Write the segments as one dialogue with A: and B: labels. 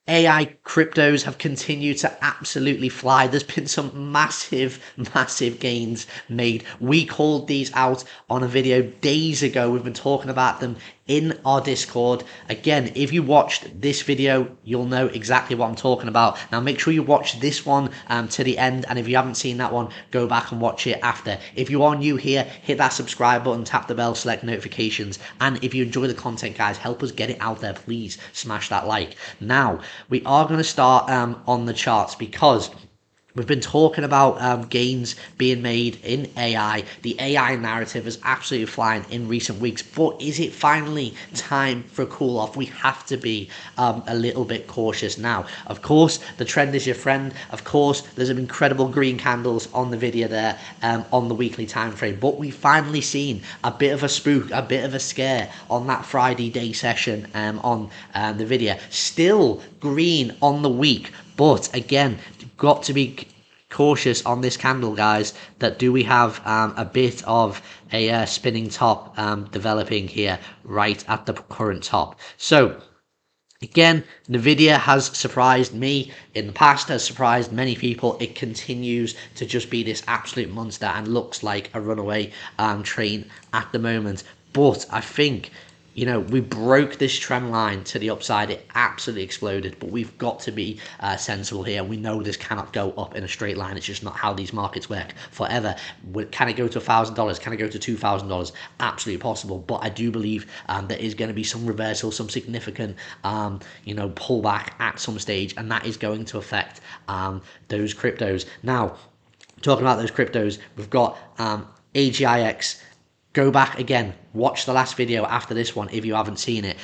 A: AI cryptos have continued to absolutely fly. There's been some massive gains made. We called these out on a video days ago. We've been talking about them in our Discord. Again, if you watched this video, you'll know exactly what I'm talking about. Now make sure you watch this one to the end, and if you haven't seen that one, go back and watch it after. If you are new here, hit that subscribe button, tap the bell, select notifications, and if you enjoy the content, guys, help us get it out there. Please smash that like. Now we are going to start on the charts, because we've been talking about gains being made in AI. The AI narrative is absolutely flying in recent weeks, but is it finally time for a cool off? We have to be a little bit cautious now. Of course, the trend is your friend. Of course, there's some incredible green candles on the video there on the weekly time frame, but we finally seen a bit of a spook, a bit of a scare on that Friday day session on the video. Still green on the week, but again, got to be cautious on this candle, guys, that do we have a bit of a spinning top developing here right at the current top. So again, Nvidia has surprised me in the past, has surprised many people. It continues to just be this absolute monster and looks like a runaway train at the moment. But I think, you know, we broke this trend line to the upside. It absolutely exploded, but we've got to be sensible here. We know this cannot go up in a straight line. It's just not how these markets work forever. Can it go to $1,000? Can it go to $2,000? Absolutely possible, but I do believe there is going to be some reversal, some significant, you know, pullback at some stage, and that is going to affect those cryptos. Now, talking about those cryptos, we've got AGIX. Go back again, watch the last video after this one if you haven't seen it.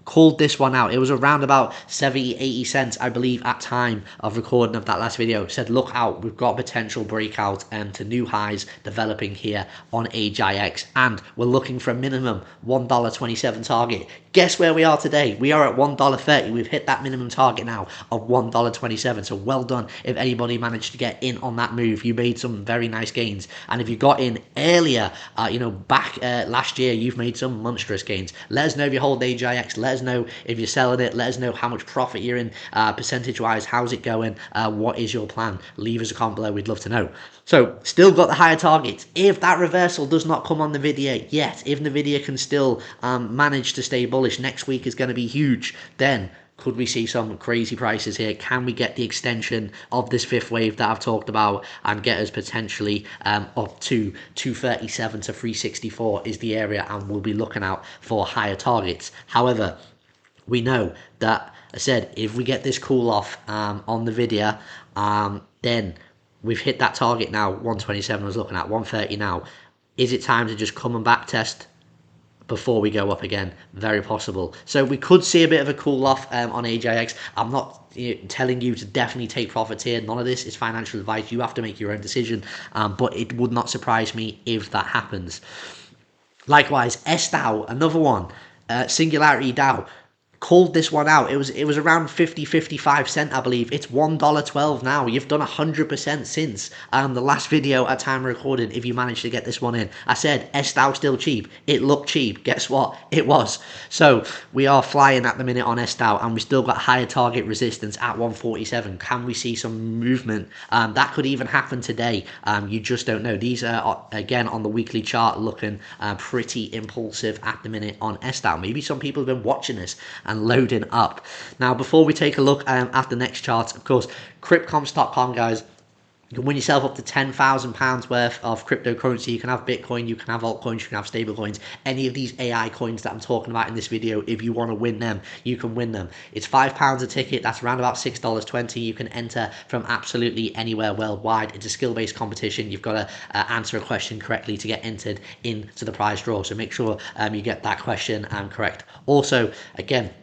A: Called this one out. It was around about 70-80 cents, I believe, at time of recording of that last video. Said, look out, we've got potential breakout to new highs developing here on AGIX, and we're looking for a minimum $1.27 target. Guess where we are today? We are at $1.30. We've hit that minimum target now of $1.27. So well done if anybody managed to get in on that move. You made some very nice gains, and if you got in earlier, you know, back last year, you've made some monstrous gains. Let us know if you hold AGIX. Let us know if you're selling it. Let us know how much profit you're in percentage wise. How's it going? What is your plan? Leave us a comment below. We'd love to know. So still got the higher targets. If that reversal does not come on Nvidia yet, if Nvidia can still manage to stay bullish, next week is going to be huge, then could we see some crazy prices here? Can we get the extension of this fifth wave that I've talked about and get us potentially up to 237 to 364 is the area, and we'll be looking out for higher targets. However, we know that, I said, if we get this cool off on the video, then we've hit that target now. 127 I was looking at, 130 now. Is it time to just come and back test before we go up again? Very possible. So we could see a bit of a cool off on AGIX. I'm not telling you to definitely take profits here. None of this is financial advice. You have to make your own decision, but it would not surprise me if that happens. Likewise, SDAO, another one, Singularity DAO. Called this one out. It was around 55 cents, I believe. It's $1.12 now. You've done 100% since the last video at time recorded. If you managed to get this one in, I said SDAO still cheap. It looked cheap. Guess what? It was. So we are flying at the minute on SDAO, and we still got higher target resistance at 147. Can we see some movement? That could even happen today. You just don't know. These are again on the weekly chart looking pretty impulsive at the minute on SDAO. Maybe some people have been watching this and loading up. Now, before we take a look at the next chart, of course, Cryptocom, guys, you can win yourself up to £10,000 worth of cryptocurrency. You can have Bitcoin, you can have altcoins, you can have stable coins. Any of these AI coins that I'm talking about in this video, if you want to win them, you can win them. It's £5 a ticket. That's around about $6.20. You can enter from absolutely anywhere worldwide. It's a skill-based competition. You've got to answer a question correctly to get entered into the prize draw. So make sure you get that question correct. Also, again,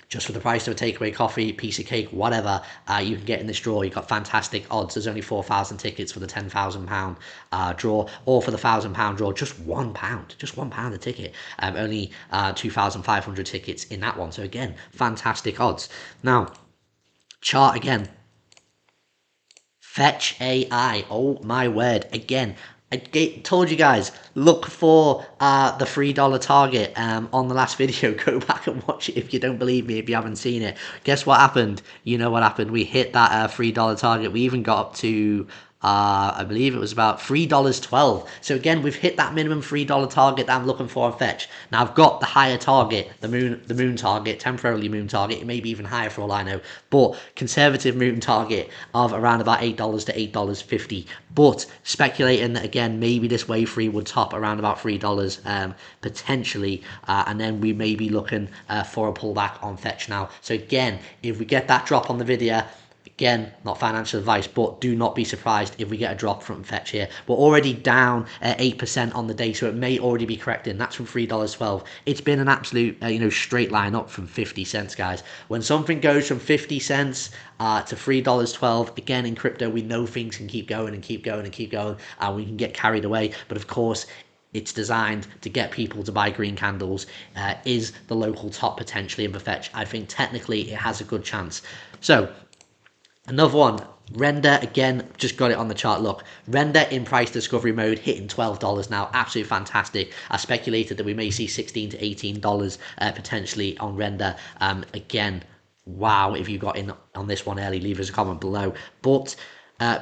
A: just for the price of a takeaway coffee, piece of cake, whatever, you can get in this draw. You've got fantastic odds. There's only 4,000 tickets for the £10,000 draw, or for the £1,000 draw, just £1 a ticket. Only 2,500 tickets in that one. So again, fantastic odds. Now, chart again. Fetch.ai. Oh my word. Again, told you guys, look for the $3 target on the last video. Go back and watch it if you don't believe me, if you haven't seen it. Guess what happened? You know what happened. We hit that $3 target. We even got up to I believe it was about $3.12. So again, we've hit that minimum $3 target that I'm looking for on Fetch. Now I've got the higher target, the moon target, temporarily moon target. It may be even higher for all I know, but conservative moon target of around about $8 to $8.50. But speculating that again, maybe this wave 3 would top around about $3 potentially, and then we may be looking for a pullback on Fetch now. So again, if we get that drop on the video, again, not financial advice, but do not be surprised if we get a drop from Fetch here. We're already down 8% on the day, so it may already be correcting. That's from $3.12. It's been an absolute, straight line up from 50 cents, guys. When something goes from 50 cents to $3.12, again, in crypto, we know things can keep going and keep going and keep going, and we can get carried away. But of course, it's designed to get people to buy green candles. Is the local top potentially in the Fetch? I think technically it has a good chance. So, another one, Render, again, just got it on the chart. Look, Render in price discovery mode, hitting $12 now. Absolutely fantastic. I speculated that we may see $16 to $18 potentially on Render. Again, wow, if you got in on this one early, leave us a comment below. But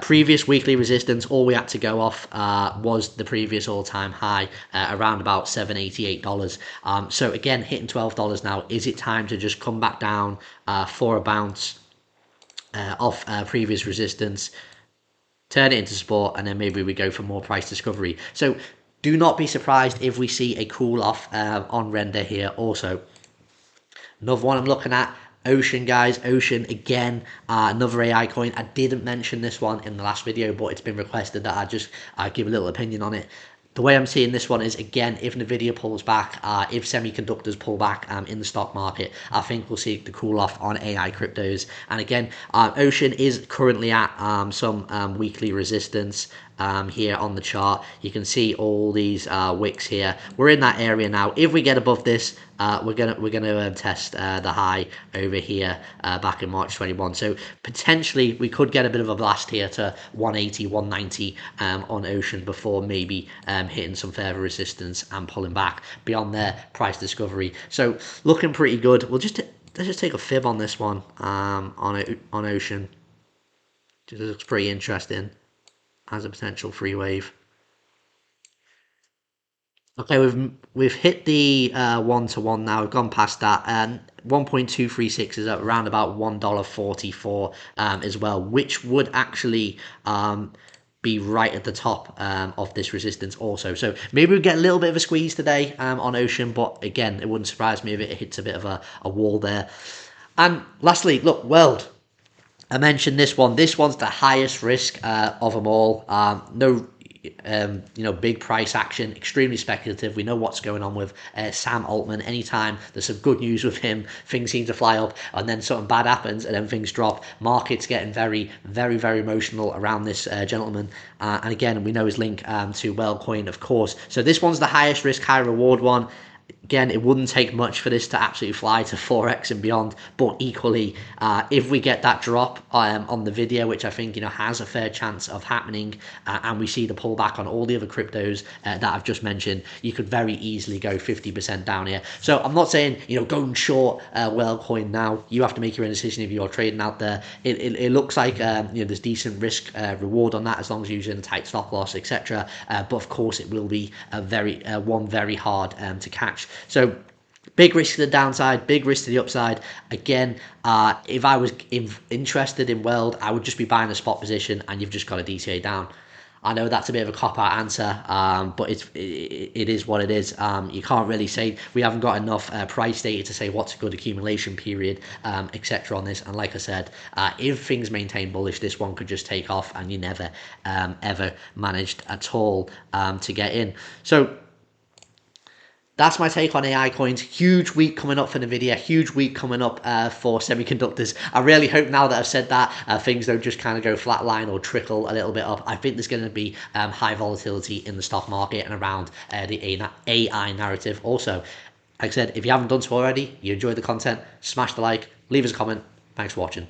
A: previous weekly resistance, all we had to go off was the previous all-time high, around about $7.88. So again, hitting $12 now. Is it time to just come back down for a bounce off previous resistance, turn it into support, and then maybe we go for more price discovery? So do not be surprised if we see a cool off on Render here also. Another one I'm looking at, Ocean, guys. Ocean, again, another AI coin. I didn't mention this one in the last video, but it's been requested that I give a little opinion on it. The way I'm seeing this one is, again, if Nvidia pulls back, if semiconductors pull back in the stock market, I think we'll see the cool off on AI cryptos. And again, Ocean is currently at some weekly resistance here on the chart. You can see all these wicks here. We're in that area now. If we get above this, we're gonna test the high over here back in March 21. So potentially we could get a bit of a blast here to 180, 190 on Ocean before maybe hitting some further resistance and pulling back beyond their price discovery. So looking pretty good. Let's just take a fib on this one on Ocean. It looks pretty interesting as a potential free wave. Okay, we've hit the 1-to-1 now. We've gone past that, and 1.236 is at around about $1.44 as well, which would actually be right at the top of this resistance also. So maybe we get a little bit of a squeeze today on Ocean, but again, it wouldn't surprise me if it hits a bit of a wall there. And lastly, look, World. I mentioned this one. This one's the highest risk of them all. No, big price action, extremely speculative. We know what's going on with Sam Altman. Anytime there's some good news with him, things seem to fly up, and then something bad happens, and then things drop. Markets getting very, very, very emotional around this gentleman. And again, we know his link to Worldcoin, of course. So this one's the highest risk, high reward one. Again, it wouldn't take much for this to absolutely fly to 4x and beyond, but equally, if we get that drop on the video, which I think has a fair chance of happening, and we see the pullback on all the other cryptos that I've just mentioned, you could very easily go 50% down here. So I'm not saying go and short Worldcoin now. You have to make your own decision if you're trading out there. It looks like there's decent risk reward on that as long as you're using a tight stop loss, etc. But of course, it will be one very hard to catch. So big risk to the downside, big risk to the upside. Again, if I was interested in World, I would just be buying a spot position, and you've just got a DCA down. I know that's a bit of a cop-out answer, but it is what it is. You can't really say, we haven't got enough price data to say what's a good accumulation period, etc. on this. And like I said, if things maintain bullish, this one could just take off, and you never ever managed at all to get in. So that's my take on AI coins. Huge week coming up for Nvidia. Huge week coming up for semiconductors. I really hope now that I've said that, things don't just kind of go flatline or trickle a little bit up. I think there's going to be high volatility in the stock market and around the AI narrative also. Like I said, if you haven't done so already, you enjoyed the content, smash the like, leave us a comment. Thanks for watching.